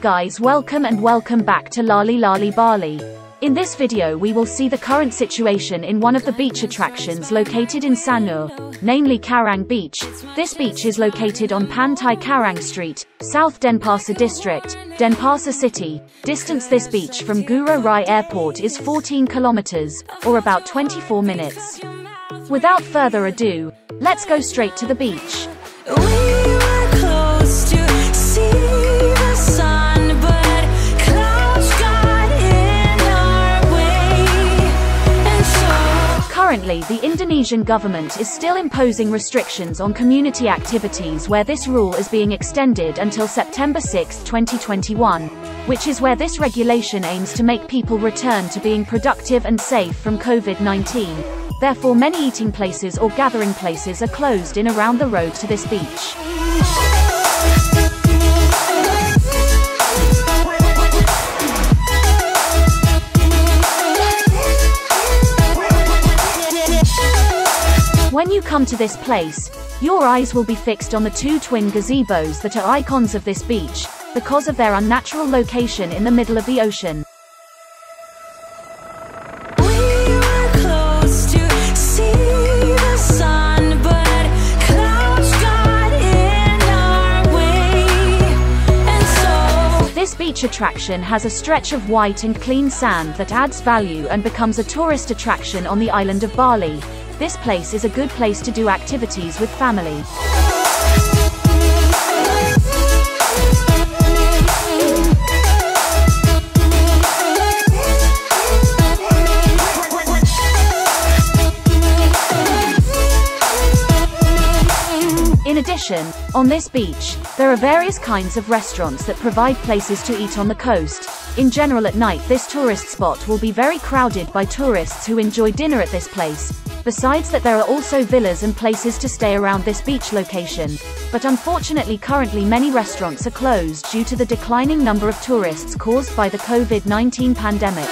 guys, welcome back to Lali Bali. In this video we will see the current situation in one of the beach attractions located in Sanur, namely Karang Beach. This beach is located on Pantai Karang Street, South Denpasar District, Denpasar City. Distance this beach from Guru Rai Airport is 14 kilometers, or about 24 minutes. Without further ado, let's go straight to the beach. Currently, the Indonesian government is still imposing restrictions on community activities, where this rule is being extended until September 6, 2021, which is where this regulation aims to make people return to being productive and safe from COVID-19. Therefore, many eating places or gathering places are closed in around the road to this beach. When you come to this place, your eyes will be fixed on the two twin gazebos that are icons of this beach, because of their unnatural location in the middle of the ocean. This beach attraction has a stretch of white and clean sand that adds value and becomes a tourist attraction on the island of Bali. This place is a good place to do activities with family. In addition, on this beach, there are various kinds of restaurants that provide places to eat on the coast. In general, at night this tourist spot will be very crowded by tourists who enjoy dinner at this place. Besides that, there are also villas and places to stay around this beach location. But unfortunately currently many restaurants are closed due to the declining number of tourists caused by the COVID-19 pandemic.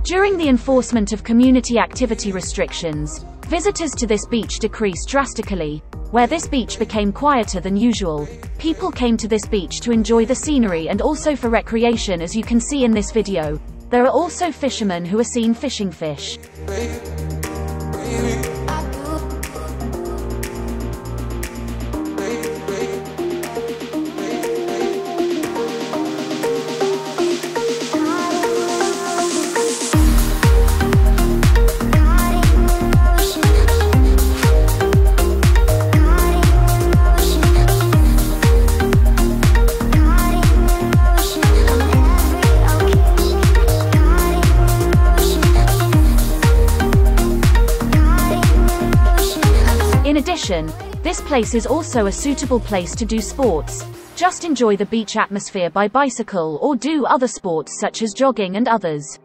During the enforcement of community activity restrictions, visitors to this beach decreased drastically. Where this beach became quieter than usual, people came to this beach to enjoy the scenery and also for recreation, as you can see in this video. There are also fishermen who are seen fishing fish. In addition, this place is also a suitable place to do sports. Just enjoy the beach atmosphere by bicycle or do other sports such as jogging and others.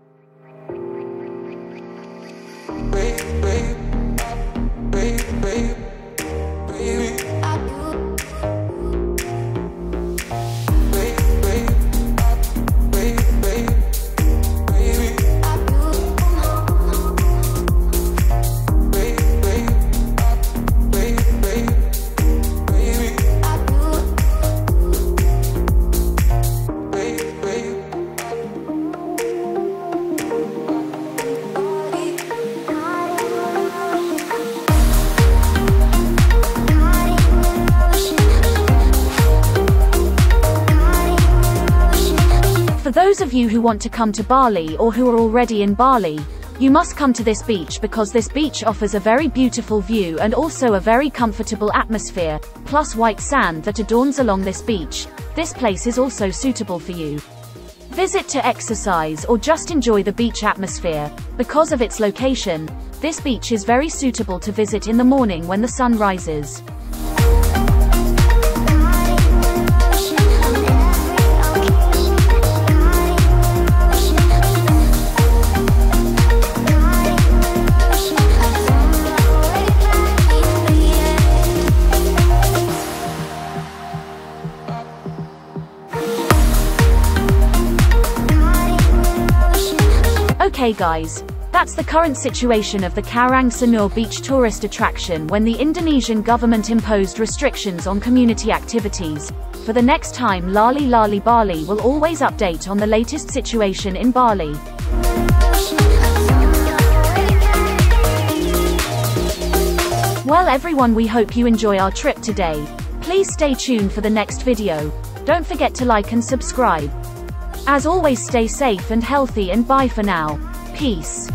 For those of you who want to come to Bali or who are already in Bali, you must come to this beach because this beach offers a very beautiful view and also a very comfortable atmosphere, plus white sand that adorns along this beach. This place is also suitable for you. Visit to exercise or just enjoy the beach atmosphere. Because of its location, this beach is very suitable to visit in the morning when the sun rises. Okay guys, that's the current situation of the Karang Sanur Beach tourist attraction when the Indonesian government imposed restrictions on community activities. For the next time, Lali Lali Bali will always update on the latest situation in Bali. Well everyone, we hope you enjoy our trip today. Please stay tuned for the next video. Don't forget to like and subscribe. As always, stay safe and healthy, and bye for now. Peace.